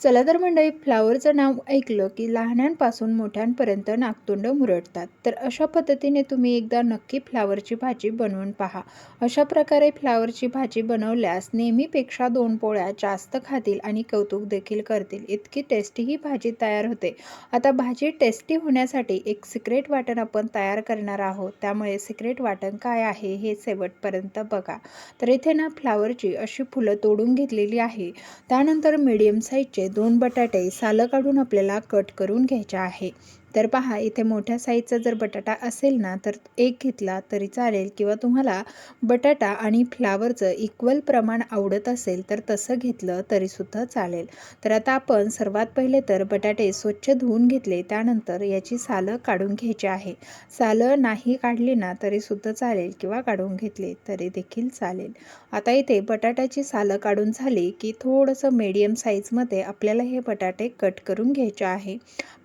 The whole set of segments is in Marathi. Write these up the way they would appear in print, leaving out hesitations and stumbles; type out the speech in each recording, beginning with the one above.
चला तर मंडळी, फ्लावरचं नाव ऐकलं की लहानांपासून मोठ्यांपर्यंत नाकतोंड मुरडतात. तर अशा पद्धतीने तुम्ही एकदा नक्की फ्लावरची भाजी बनवून पहा. अशा प्रकारे फ्लावरची भाजी बनवल्यास नेहमीपेक्षा 2 पोळ्या जास्त खातील आणि कौतुक देखील करतील. इतकी टेस्टी ही भाजी तयार होते. आता भाजी टेस्टी होण्यासाठी एक सिक्रेट वाटण आपण तयार करणार आहोत. त्यामुळे सिक्रेट वाटण काय आहे हे शेवटपर्यंत बघा. तर इथे ना फ्लावरची अशी फुलं तोडून घेतलेली आहे. त्यानंतर मीडियम साईजचे 2 बटाटे सालं काढून आपल्याला कट करून घ्यायचे आहे. तर पहा, इथे मोठ्या साईजचा जर बटाटा असेल ना तर 1 घेतला तरी चालेल, किंवा तुम्हाला बटाटा आणि फ्लावरचं इक्वल प्रमाण आवडत असेल तर तसं घेतलं तरीसुद्धा चालेल. तर आता आपण सर्वात पहिले तर बटाटे स्वच्छ धुवून घेतले. त्यानंतर याची सालं काढून घ्यायची आहे. सालं नाही काढली ना तरीसुद्धा चालेल, किंवा काढून घेतले तरी देखील चालेल. आता इथे बटाट्याची सालं काढून झाली की थोडंसं मीडियम साईजमध्ये आपल्याला हे बटाटे कट करून घ्यायचे आहे.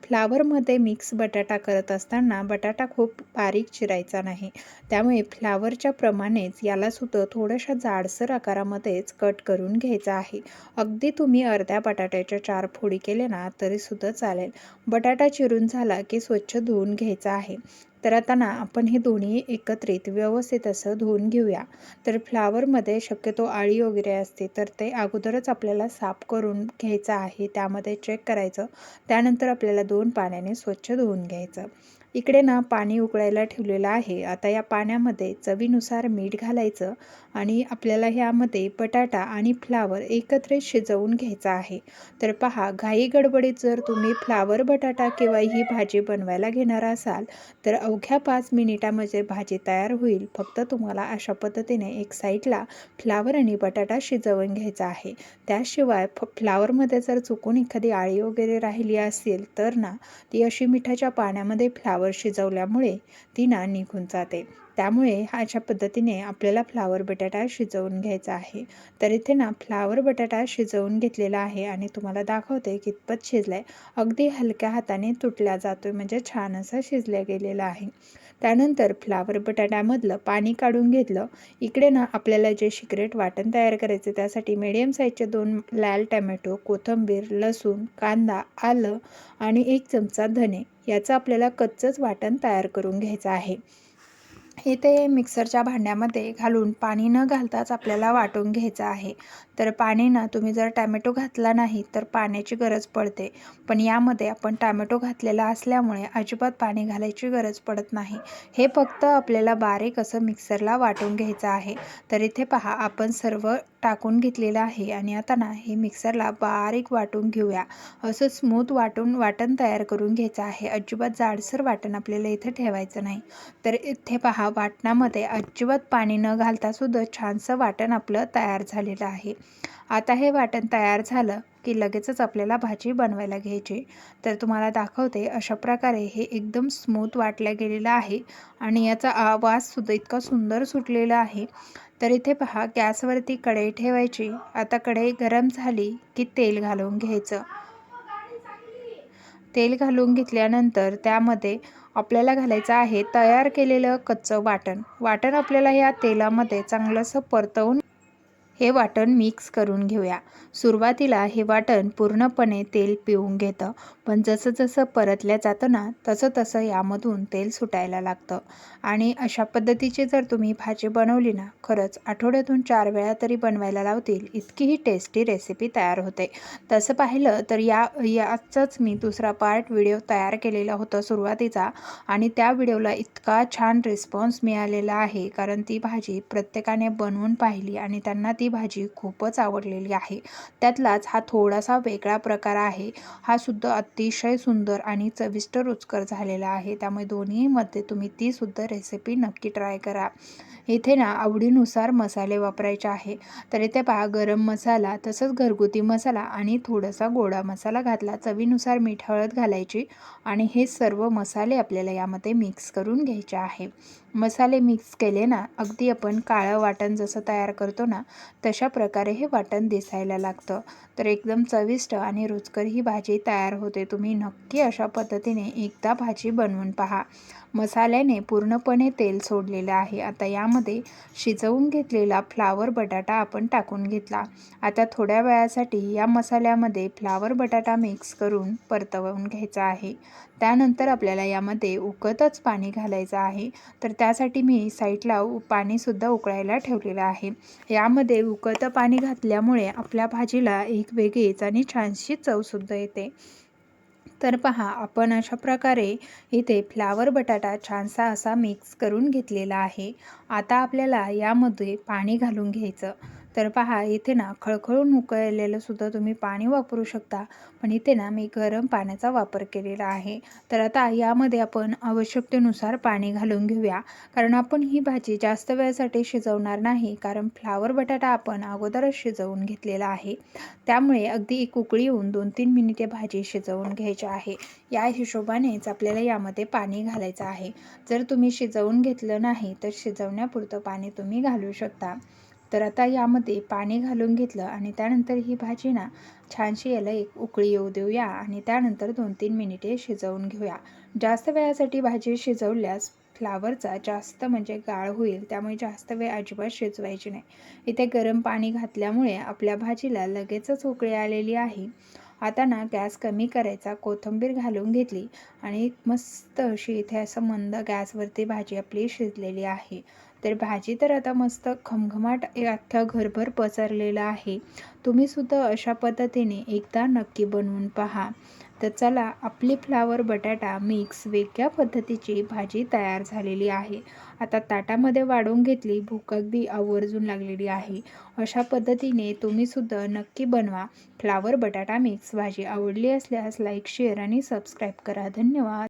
फ्लावरमध्ये मिक्स बटाटा करत असताना बटाटा खूप बारीक चिरायचा नाही. त्यामुळे फ्लावरच्या प्रमाणेच यालासुद्धा थोड्याशा जाडसर आकारामध्येच कट करून घ्यायचा आहे. अगदी तुम्ही अर्ध्या बटाट्याच्या 4 फोडी केले ना तरीसुद्धा चालेल. बटाटा चिरून झाला की स्वच्छ धुवून घ्यायचा आहे. तर आता ना आपण हे दोन्ही एकत्रित व्यवस्थित असं धुवून घेऊया. तर फ्लावरमध्ये शक्यतो आळी वगैरे असते, तर ते अगोदरच आपल्याला साफ करून घ्यायचं आहे. त्यामध्ये चेक करायचं. त्यानंतर आपल्याला 2 पाण्याने स्वच्छ धुवून घ्यायचं. इकडे ना पाणी उकळायला ठेवलेलं आहे. आता या पाण्यामध्ये चवीनुसार मीठ घालायचं आणि आपल्याला ह्यामध्ये बटाटा आणि फ्लावर एकत्रित शिजवून घ्यायचा आहे. तर पहा, घाई गडबडीत जर तुम्ही फ्लावर, बटाटा किंवा ही भाजी बनवायला घेणार असाल तर अवघ्या 5 मिनिटामध्ये भाजी तयार होईल. फक्त तुम्हाला अशा पद्धतीने एक साईडला फ्लावर आणि बटाटा शिजवून घ्यायचा आहे. त्याशिवाय फ्लावरमध्ये जर चुकून एखादी आळी वगैरे राहिली असेल तर ना ती अशी मिठाच्या पाण्यामध्ये फ्लावर शिजवल्यामुळे ती ना निघून जाते. त्यामुळे अशा पद्धतीने आपल्याला फ्लावर बटाटा शिजवून घ्यायचा आहे. तर इथे ना फ्लावर बटाटा शिजवून घेतलेला आहे आणि तुम्हाला दाखवते कितपत शिजलाय. अगदी हलक्या हाताने तुटला जातोय, म्हणजे छान असा शिजल्या गेलेला आहे. त्यानंतर फ्लावर बटाट्यामधलं पाणी काढून घेतलं. इकडे ना आपल्याला जे सिक्रेट वाटण तयार करायचे त्यासाठी मीडियम साईजचे 2 लाल टोमॅटो, कोथिंबीर, लसूण, कांदा, आलं आणि 1 चमचा धने याचं आपल्याला कच्चंच वाटण तयार करून घ्यायचं आहे. हे ते मिक्सरच्या भांड्यामध्ये घालून पाणी न घालताच आपल्याला वाटून घ्यायचं आहे. तर पाणी ना तुम्ही जर टॅमॅटो घातला नाही तर पाण्याची गरज पडते. पण यामध्ये आपण टॅमॅटो घातलेला असल्यामुळे अजिबात पाणी घालायची गरज पडत नाही. हे फक्त आपल्याला बारीक असं मिक्सरला वाटून घ्यायचं आहे. तर इथे पहा, आपण सर्व टाकून घेतलेलं आहे आणि आता ना हे मिक्सरला बारीक वाटून घेऊया. असं स्मूथ वाटण तयार करून घ्यायचं आहे. अजिबात जाडसर वाटण आपल्याला इथे ठेवायचं नाही. तर इथे पहा, वाटणामध्ये अजिबात पाणी न घालता सुद्धा छानसं वाटण आपलं तयार झालेलं आहे. आता हे वाटण तयार झालं की लगेचच आपल्याला भाजी बनवायला घ्यायची. तर तुम्हाला दाखवते, अशा प्रकारे हे एकदम स्मूथ वाटलं गेलेलं आहे आणि याचा वाससुद्धा इतका सुंदर सुटलेला आहे. तर इथे पहा, गॅसवरती कढई ठेवायची. आता कढई गरम झाली की तेल घालून घ्यायचं. तेल घालून घेतल्यानंतर त्यामध्ये आपल्याला घालायचं आहे तयार केलेलं कच्चं वाटण आपल्याला या तेलामध्ये चांगलंसं परतवून हे वाटण मिक्स करून घेऊया. सुरुवातीला हे वाटण पूर्णपणे तेल पिऊन घेतं, पण जसं जसं परतल्या जातं ना तसं तसं यामधून तेल सुटायला लागतं. आणि अशा पद्धतीची जर तुम्ही भाजी बनवली ना, खरंच आठवड्यातून 4 वेळा तरी बनवायला लावतील इतकी ही टेस्टी रेसिपी तयार होते. तसं पाहिलं तर याचाच मी दुसरा पार्ट व्हिडिओ तयार केलेला होता सुरुवातीचा, आणि त्या व्हिडिओला इतका छान रिस्पॉन्स मिळालेला आहे, कारण ती भाजी प्रत्येकाने बनवून पाहिली आणि त्यांना ती भाजी खूपच आवडलेली आहे. त्यातलाच हा थोडासा वेगळा प्रकार आहे. हा सुद्धा अतिशय सुंदर आणि चविष्ट रुचकर झालेला आहे. त्यामुळे दोन्हीमध्ये तुम्ही ती सुद्धा रेसिपी नक्की ट्राय करा. इथे ना आवडीनुसार मसाले वापरायचे आहे. तर इथे पहा, गरम मसाला, तसंच घरगुती मसाला आणि थोडासा गोडा मसाला घातला. चवीनुसार मीठ, हळद घालायची आणि हे सर्व मसाले आपल्याला यामध्ये मिक्स करून घ्यायचे आहे. मसाले मिक्स केले ना, अगदी आपण काळं वाटण जसं तयार करतो ना तशा प्रकारे हे वाटण दिसायला लागतं. तर एकदम चविष्ट आणि रुचकर ही भाजी तयार होते. तुम्ही नक्की अशा पद्धतीने एकदा भाजी बनवून पहा. मसाल्याने पूर्णपणे तेल सोडलेलं आहे. आता यामध्ये शिजवून घेतलेला फ्लावर बटाटा आपण टाकून घेतला. आता थोड्या वेळासाठी या मसाल्यामध्ये फ्लावर बटाटा मिक्स करून परतवून घ्यायचा आहे. त्यानंतर आपल्याला यामध्ये उकळतच पाणी घालायचं आहे. तर त्यासाठी मी साईडला पाणीसुद्धा उकळायला ठेवलेलं आहे. यामध्ये उकळतं पाणी घातल्यामुळे आपल्या भाजीला एक वेगळीच आणि छानशी चवसुद्धा येते. तर पहा, आपण अशा प्रकारे इथे फ्लावर बटाटा छानसा असा मिक्स करून घेतलेला आहे. आता आपल्याला यामध्ये पाणी घालून घ्यायचं. तर पहा, इथे ना खळखळून उकळलेलं सुद्धा तुम्ही पाणी वापरू शकता, पण इथे ना मी गरम पाण्याचा वापर केलेला आहे. तर आता यामध्ये आपण आवश्यकतेनुसार पाणी घालून घेऊया, कारण आपण ही भाजी जास्त वेळासाठी शिजवणार नाही, कारण फ्लावर बटाटा आपण अगोदरच शिजवून घेतलेला आहे. त्यामुळे अगदी एक उकळी येऊन 2-3 मिनिटे भाजी शिजवून घ्यायची आहे. या हिशोबानेच आपल्याला यामध्ये पाणी घालायचं आहे. जर तुम्ही शिजवून घेतलं नाही तर शिजवण्यापुरतं पाणी तुम्ही घालू शकता. तर आता यामध्ये पाणी घालून घेतलं आणि त्यानंतर ही भाजी ना छानशी याला एक उकळी येऊ देऊया आणि त्यानंतर 2-3 मिनिटे शिजवून घेऊया. जास्त वेळासाठी भाजी शिजवल्यास फ्लावरचा जास्त म्हणजे गाळ होईल, त्यामुळे जास्त वेळ अजिबात शिजवायची नाही. इथे गरम पाणी घातल्यामुळे आपल्या भाजीला लगेचच उकळी आलेली आहे. आता ना गॅस कमी करायचा, कोथिंबीर घालून घेतली आणि मस्त अशी इथे असं मंद गॅसवरती भाजी आपली शिजलेली आहे. तर भाजी तर आता मस्त घमघमाट अख्ख्या घरभर पसरलेला आहे. तुम्हीसुद्धा अशा पद्धतीने एकदा नक्की बनवून पहा. तर चला, आपली फ्लावर बटाटा मिक्स वेगळ्या पद्धतीची भाजी तयार झालेली आहे. आता ताटामध्ये वाढून घेतली. भूक अगदी आवर्जून लागलेली आहे. अशा पद्धतीने तुम्हीसुद्धा नक्की बनवा. फ्लावर बटाटा मिक्स भाजी आवडली असल्यास लाईक, शेअर आणि सबस्क्राईब करा. धन्यवाद.